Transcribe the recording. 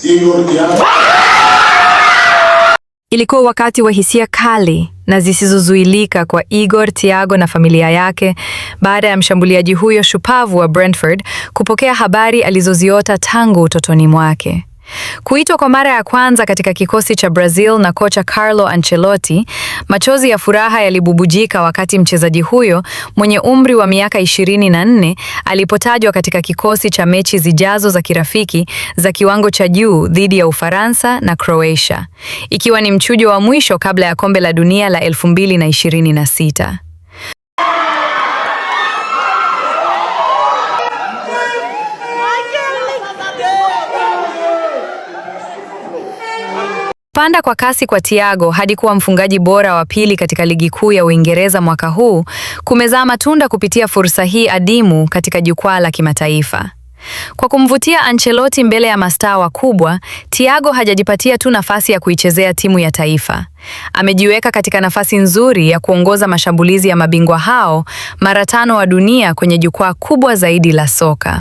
Igor Thiago. Ilikuwa wakati wa hisia kali na zisizozuilika kwa Igor Thiago na familia yake baada ya mshambuliaji huyo shupavu wa Brentford kupokea habari alizoziota tangu utotoni mwake. Kuitwa kwa mara ya kwanza katika kikosi cha Brazil na kocha Carlo Ancelotti, machozi ya furaha yalibubujika wakati mchezaji huyo mwenye umri wa miaka 24 alipotajwa katika kikosi cha mechi zijazo za kirafiki za kiwango cha juu dhidi ya Ufaransa na Croatia, ikiwa ni mchujo wa mwisho kabla ya kombe la dunia la 2026. Kupanda kwa kasi kwa Thiago hadi kuwa mfungaji bora wa pili katika ligi kuu ya Uingereza mwaka huu kumezaa matunda kupitia fursa hii adimu katika jukwaa la kimataifa. Kwa kumvutia Ancelotti mbele ya mastaa wakubwa, Thiago hajajipatia tu nafasi ya kuichezea timu ya taifa. Amejiweka katika nafasi nzuri ya kuongoza mashambulizi ya mabingwa hao mara 5 wa dunia kwenye jukwaa kubwa zaidi la soka.